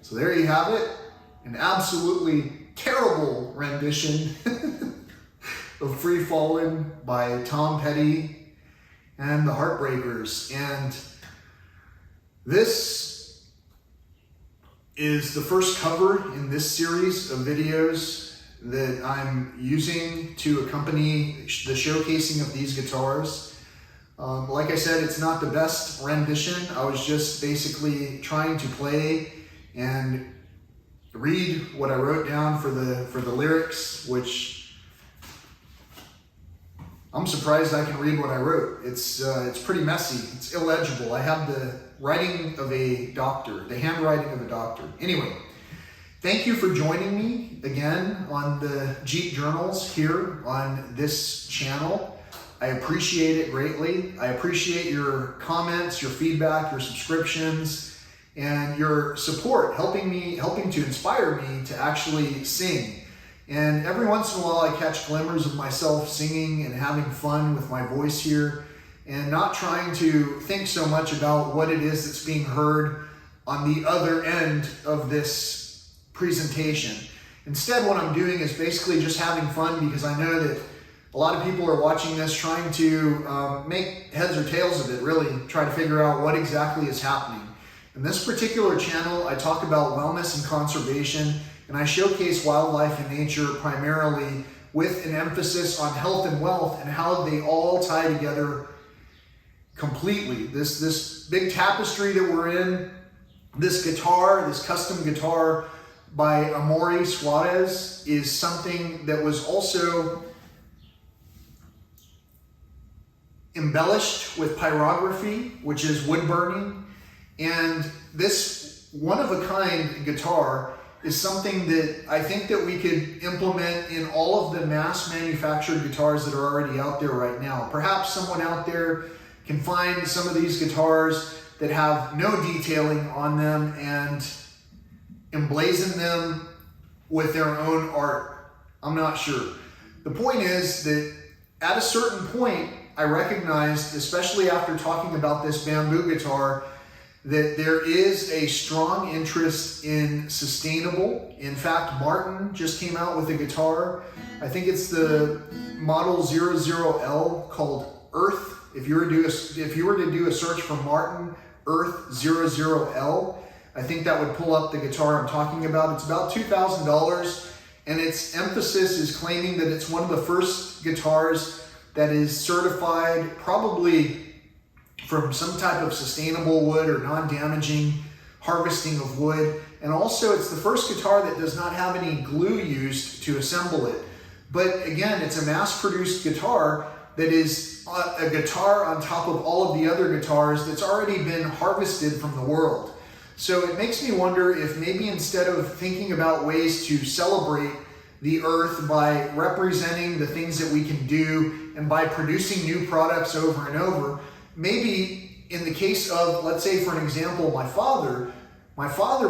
So there you have it, an absolutely terrible rendition of Free Fallin' by Tom Petty and the Heartbreakers. And this is the first cover in this series of videos that I'm using to accompany the showcasing of these guitars. Like I said, it's not the best rendition. I was just basically trying to play and read what I wrote down for the lyrics, which I'm surprised I can read what I wrote. It's pretty messy. It's illegible. I have the writing of a doctor, the handwriting of a doctor. Anyway, thank you for joining me again on the Jeep Journals here on this channel. I appreciate it greatly. I appreciate your comments, your feedback, your subscriptions, and your support, helping to inspire me to actually sing. And every once in a while I catch glimmers of myself singing and having fun with my voice here, and not trying to think so much about what it is that's being heard on the other end of this presentation. Instead, what I'm doing is basically just having fun, because I know that a lot of people are watching this trying to make heads or tails of it, really try to figure out what exactly is happening. In this particular channel, I talk about wellness and conservation, and I showcase wildlife and nature primarily with an emphasis on health and wealth and how they all tie together completely. This big tapestry that we're in, this guitar, this custom guitar by Amaurys Suarez, is something that was also embellished with pyrography, which is wood burning. And this one-of-a-kind guitar is something that I think that we could implement in all of the mass manufactured guitars that are already out there right now. Perhaps someone out there can find some of these guitars that have no detailing on them and emblazon them with their own art. I'm not sure. The point is that at a certain point, I recognized, especially after talking about this bamboo guitar, that there is a strong interest in sustainable. In fact, Martin just came out with a guitar. I think it's the model 00L called Earth. If you were to do a search for Martin Earth 00L, I think that would pull up the guitar I'm talking about. It's about $2,000, and its emphasis is claiming that it's one of the first guitars that is certified probably from some type of sustainable wood or non-damaging harvesting of wood. And also it's the first guitar that does not have any glue used to assemble it. But again, it's a mass-produced guitar that is a guitar on top of all of the other guitars that's already been harvested from the world. So it makes me wonder if maybe instead of thinking about ways to celebrate the earth by representing the things that we can do and by producing new products over and over, maybe in the case of, let's say for an example, my father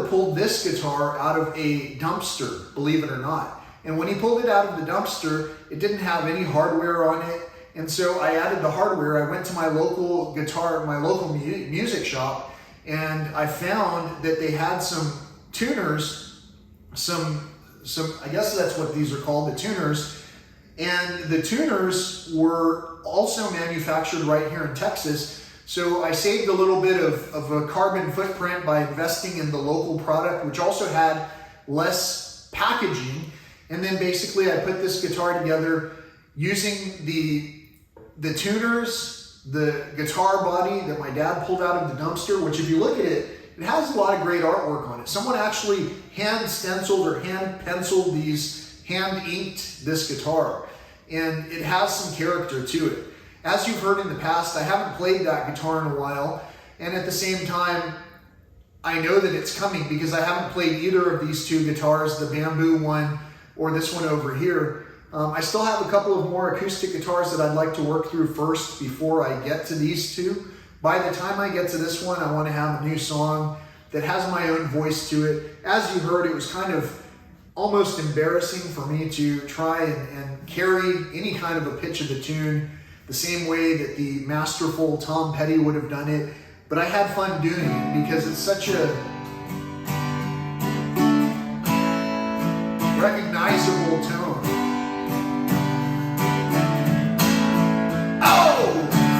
pulled this guitar out of a dumpster, believe it or not. And when he pulled it out of the dumpster, it didn't have any hardware on it. And so I added the hardware. I went to my local music shop, and I found that they had some tuners, I guess that's what these are called, the tuners. And the tuners were also manufactured right here in Texas. So I saved a little bit of a carbon footprint by investing in the local product, which also had less packaging. And then basically I put this guitar together using the tuners, the guitar body that my dad pulled out of the dumpster, which if you look at it, it has a lot of great artwork on it. Someone actually hand stenciled or hand penciled hand inked this guitar. And it has some character to it. As you've heard in the past, I haven't played that guitar in a while. And at the same time, I know that it's coming because I haven't played either of these two guitars, the bamboo one or this one over here. I still have a couple of more acoustic guitars that I'd like to work through first before I get to these two. By the time I get to this one, I want to have a new song that has my own voice to it. As you heard, it was kind of almost embarrassing for me to try and carry any kind of a pitch of the tune the same way that the masterful Tom Petty would have done it. But I had fun doing it because it's such a recognizable tone. Oh,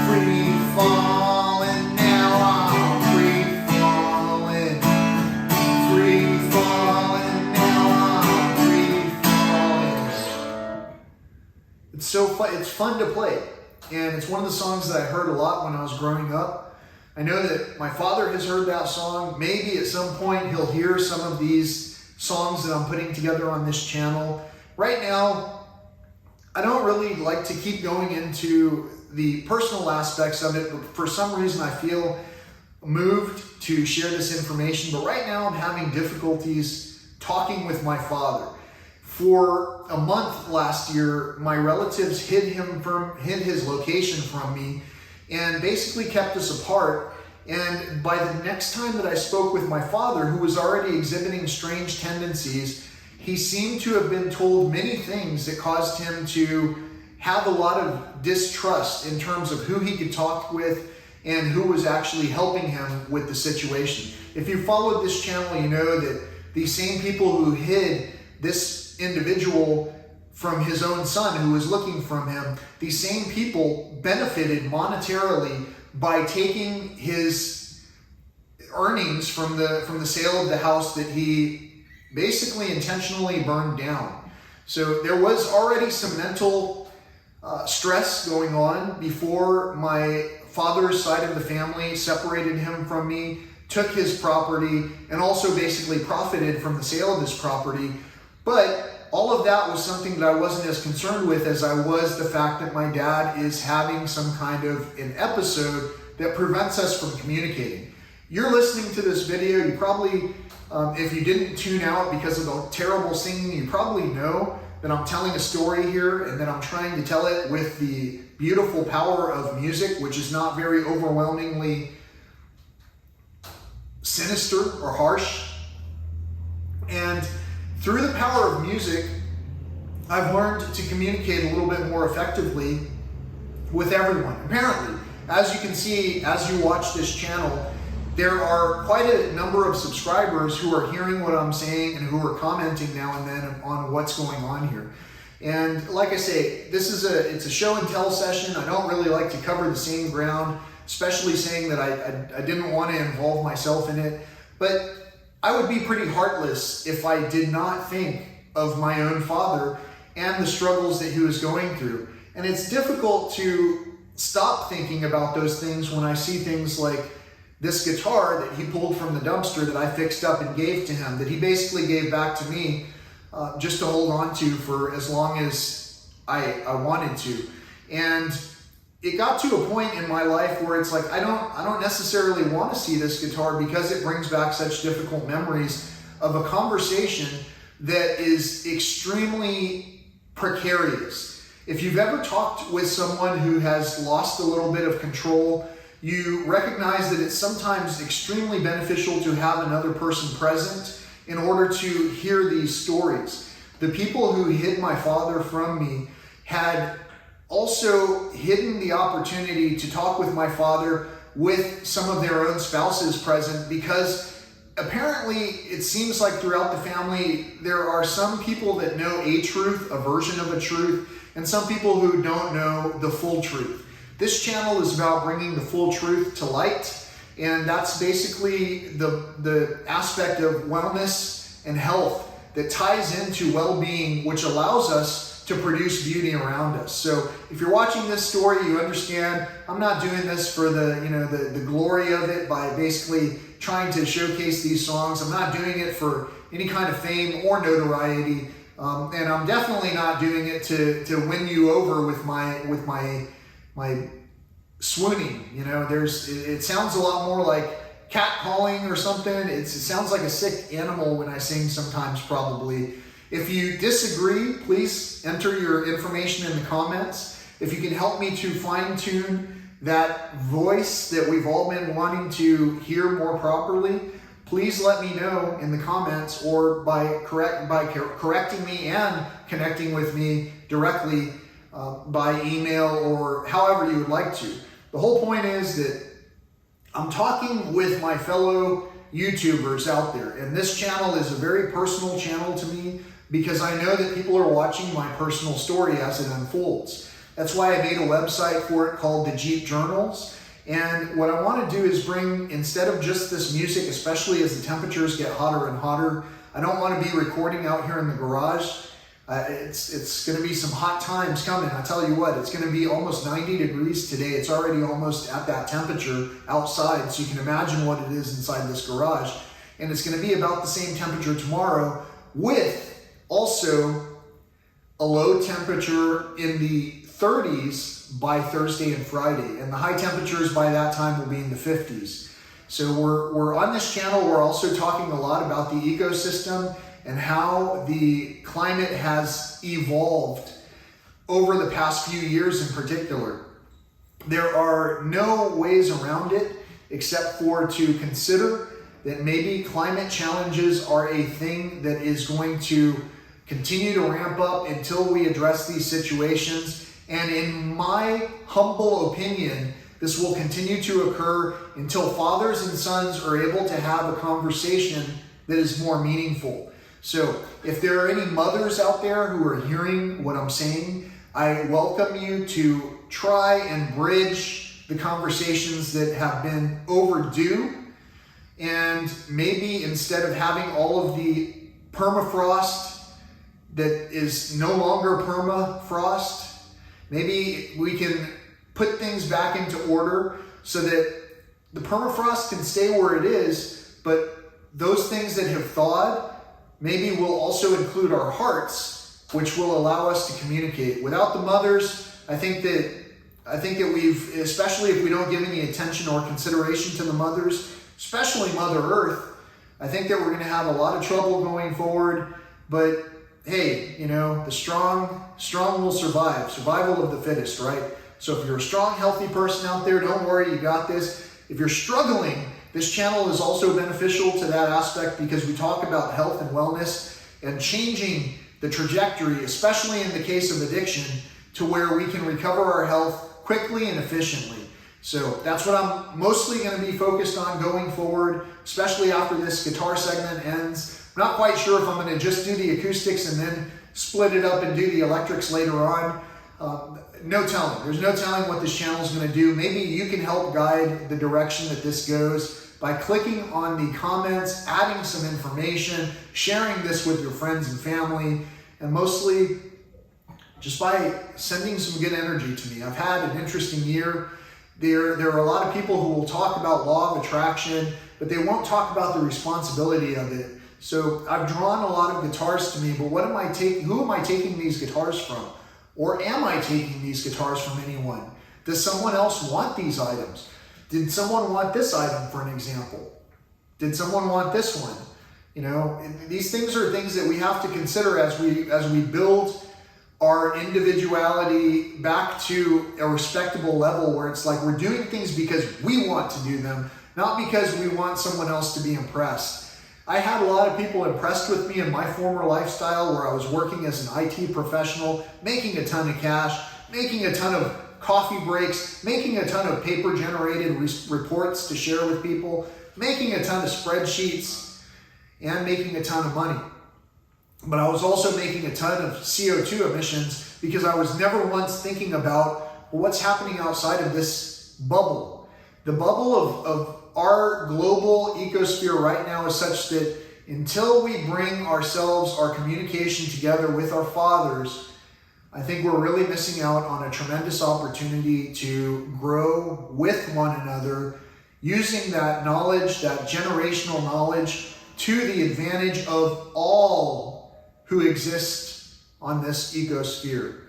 free falling now, I'm free falling. Free falling now, I'm free falling. It's so fun. It's fun to play, and it's one of the songs that I heard a lot when I was growing up. I know that my father has heard that song. Maybe at some point he'll hear some of these songs that I'm putting together on this channel. Right now, I don't really like to keep going into the personal aspects of it, but for some reason I feel moved to share this information. But right now I'm having difficulties talking with my father. For a month last year, my relatives hid his location from me and basically kept us apart. And by the next time that I spoke with my father, who was already exhibiting strange tendencies, he seemed to have been told many things that caused him to have a lot of distrust in terms of who he could talk with and who was actually helping him with the situation. If you followed this channel, you know that these same people who hid this individual from his own son who was looking from him, these same people benefited monetarily by taking his earnings from the sale of the house that he basically intentionally burned down. So there was already some mental stress going on before my father's side of the family separated him from me, took his property, and also basically profited from the sale of his property. But all of that was something that I wasn't as concerned with as I was the fact that my dad is having some kind of an episode that prevents us from communicating. You're listening to this video, you probably, if you didn't tune out because of the terrible singing, you probably know that I'm telling a story here and that I'm trying to tell it with the beautiful power of music, which is not very overwhelmingly sinister or harsh. And through the power of music, I've learned to communicate a little bit more effectively with everyone. Apparently, as you can see, as you watch this channel, there are quite a number of subscribers who are hearing what I'm saying and who are commenting now and then on what's going on here. And like I say, it's a show and tell session. I don't really like to cover the same ground, especially saying that I didn't want to involve myself in it. But I would be pretty heartless if I did not think of my own father and the struggles that he was going through. And it's difficult to stop thinking about those things when I see things like this guitar that he pulled from the dumpster that I fixed up and gave to him, that he basically gave back to me just to hold on to for as long as I wanted to. And it got to a point in my life where it's like, I don't necessarily want to see this guitar because it brings back such difficult memories of a conversation that is extremely precarious. If you've ever talked with someone who has lost a little bit of control, you recognize that it's sometimes extremely beneficial to have another person present in order to hear these stories. The people who hid my father from me had also hidden the opportunity to talk with my father with some of their own spouses present, because apparently it seems like throughout the family there are some people that know a truth, a version of a truth, and some people who don't know the full truth. This channel is about bringing the full truth to light, and that's basically the aspect of wellness and health that ties into well-being, which allows us to produce beauty around us. So if you're watching this story, you understand I'm not doing this for the glory of it by basically trying to showcase these songs. I'm not doing it for any kind of fame or notoriety, and I'm definitely not doing it to win you over with my swooning. It sounds a lot more like catcalling or something. It sounds like a sick animal when I sing sometimes, probably. If you disagree, please enter your information in the comments. If you can help me to fine-tune that voice that we've all been wanting to hear more properly, please let me know in the comments, or by correcting me and connecting with me directly by email or however you would like to. The whole point is that I'm talking with my fellow YouTubers out there, and this channel is a very personal channel to me because I know that people are watching my personal story as it unfolds. That's why I made a website for it called The Jeep Journals. And what I want to do is bring, instead of just this music, especially as the temperatures get hotter and hotter, I don't want to be recording out here in the garage. It's going to be some hot times coming. I tell you what, it's going to be almost 90 degrees today. It's already almost at that temperature outside, so you can imagine what it is inside this garage. And it's going to be about the same temperature tomorrow, with also a low temperature in the 30s by Thursday and Friday. And the high temperatures by that time will be in the 50s. So we're on this channel, we're also talking a lot about the ecosystem and how the climate has evolved over the past few years in particular. There are no ways around it except for to consider that maybe climate challenges are a thing that is going to continue to ramp up until we address these situations. And in my humble opinion, this will continue to occur until fathers and sons are able to have a conversation that is more meaningful. So if there are any mothers out there who are hearing what I'm saying, I welcome you to try and bridge the conversations that have been overdue and maybe instead of having all of the permafrost that is no longer permafrost, maybe we can put things back into order so that the permafrost can stay where it is, but those things that have thawed maybe will also include our hearts, which will allow us to communicate. Without the mothers, I think that we've, especially if we don't give any attention or consideration to the mothers, especially Mother Earth, I think that we're going to have a lot of trouble going forward. But hey, you know, the strong will survive. Survival of the fittest, right? So if you're a strong, healthy person out there, don't worry, you got this. If you're struggling, this channel is also beneficial to that aspect because we talk about health and wellness and changing the trajectory, especially in the case of addiction, to where we can recover our health quickly and efficiently. So that's what I'm mostly going to be focused on going forward, especially after this guitar segment ends. I'm not quite sure if I'm going to just do the acoustics and then split it up and do the electrics later on. No telling. There's no telling what this channel is going to do. Maybe you can help guide the direction that this goes by clicking on the comments, adding some information, sharing this with your friends and family, and mostly just by sending some good energy to me. I've had an interesting year. There are a lot of people who will talk about law of attraction, but they won't talk about the responsibility of it. So I've drawn a lot of guitars to me, but what am I taking? Who am I taking these guitars from? Or am I taking these guitars from anyone? Does someone else want these items? Did someone want this item, for an example? Did someone want this one? You know, these things are things that we have to consider as we build our individuality back to a respectable level where it's like we're doing things because we want to do them, not because we want someone else to be impressed. I had a lot of people impressed with me in my former lifestyle where I was working as an IT professional, making a ton of cash, making a ton of coffee breaks, making a ton of paper-generated reports to share with people, making a ton of spreadsheets, and making a ton of money. But I was also making a ton of CO2 emissions because I was never once thinking about, well, what's happening outside of this bubble. The bubble of our global ecosphere right now is such that until we bring ourselves, our communication together with our fathers, I think we're really missing out on a tremendous opportunity to grow with one another, using that knowledge, that generational knowledge, to the advantage of all who exist on this ecosphere.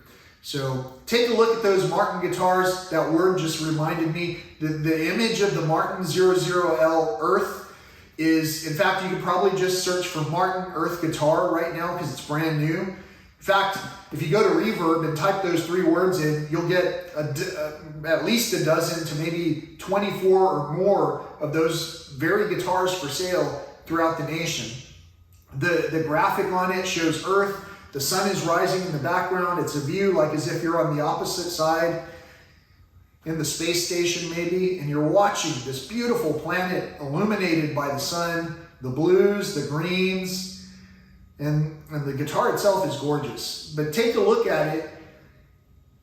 So take a look at those Martin guitars. That word just reminded me. The image of the Martin 00L Earth is, in fact, you could probably just search for Martin Earth guitar right now because it's brand new. In fact, if you go to Reverb and type those 3 words in, you'll get at least a dozen to maybe 24 or more of those very guitars for sale throughout the nation. The graphic on it shows Earth. The sun is rising in the background. It's a view like as if you're on the opposite side in the space station maybe, and you're watching this beautiful planet illuminated by the sun, the blues, the greens, and the guitar itself is gorgeous. But take a look at it.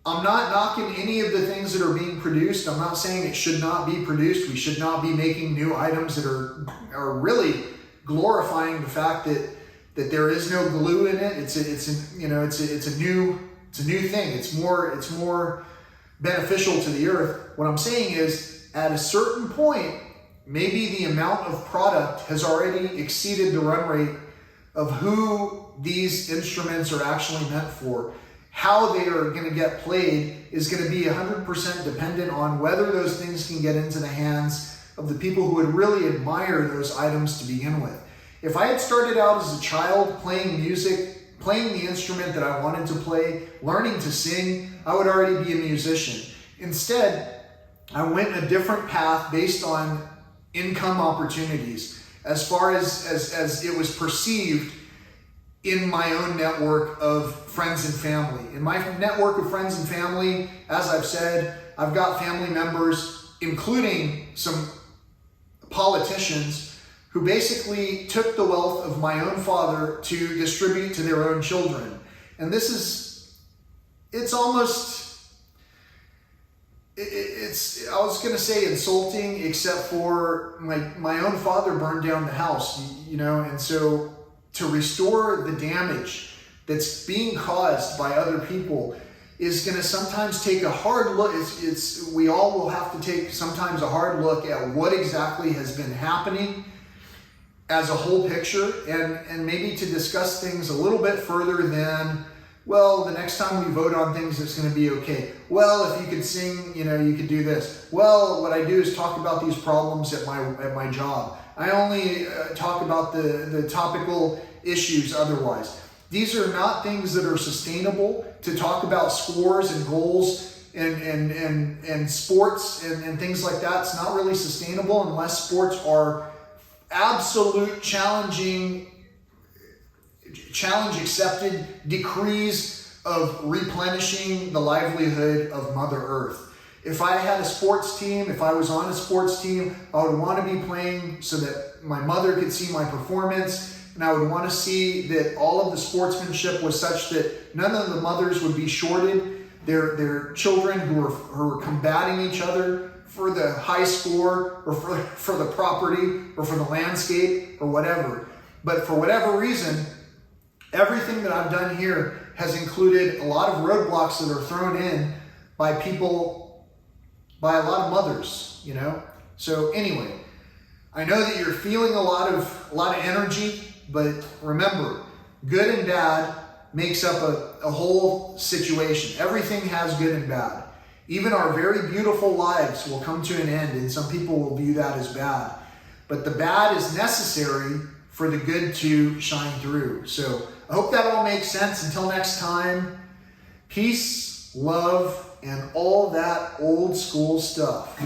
I'm not knocking any of the things that are being produced. I'm not saying it should not be produced. We should not be making new items that are really glorifying the fact that there is no glue in it. It's a new thing. It's more beneficial to the earth. What I'm saying is, at a certain point, maybe the amount of product has already exceeded the run rate of who these instruments are actually meant for. How they are going to get played is going to be 100% dependent on whether those things can get into the hands of the people who would really admire those items to begin with. If I had started out as a child playing music, playing the instrument that I wanted to play, learning to sing, I would already be a musician. Instead, I went a different path based on income opportunities as far as it was perceived in my own network of friends and family. In my network of friends and family, as I've said, I've got family members, including some politicians, who basically took the wealth of my own father to distribute to their own children. And this is, it's I was going to say insulting, except for my own father burned down the house, and so to restore the damage that's being caused by other people is going to sometimes take a hard look. We all will have to take sometimes a hard look at what exactly has been happening as a whole picture, and maybe to discuss things a little bit further than, well, the next time we vote on things, it's going to be okay. Well, if you could sing, you could do this. Well, what I do is talk about these problems at my job. I only talk about the topical issues otherwise. These are not things that are sustainable. To talk about scores and goals and sports and things like that, it's not really sustainable unless sports are absolute challenge accepted decrees of replenishing the livelihood of Mother Earth. If I had a sports team, if I was on a sports team, I would want to be playing so that my mother could see my performance, and I would want to see that all of the sportsmanship was such that none of the mothers would be shorted. Their children who are combating each other for the high score or for the property or for the landscape or whatever. But for whatever reason, everything that I've done here has included a lot of roadblocks that are thrown in by people, by a lot of mothers, So anyway, I know that you're feeling a lot of energy, but remember, good and bad makes up a whole situation. Everything has good and bad. Even our very beautiful lives will come to an end, and some people will view that as bad. But the bad is necessary for the good to shine through. So I hope that all makes sense. Until next time, peace, love, and all that old school stuff.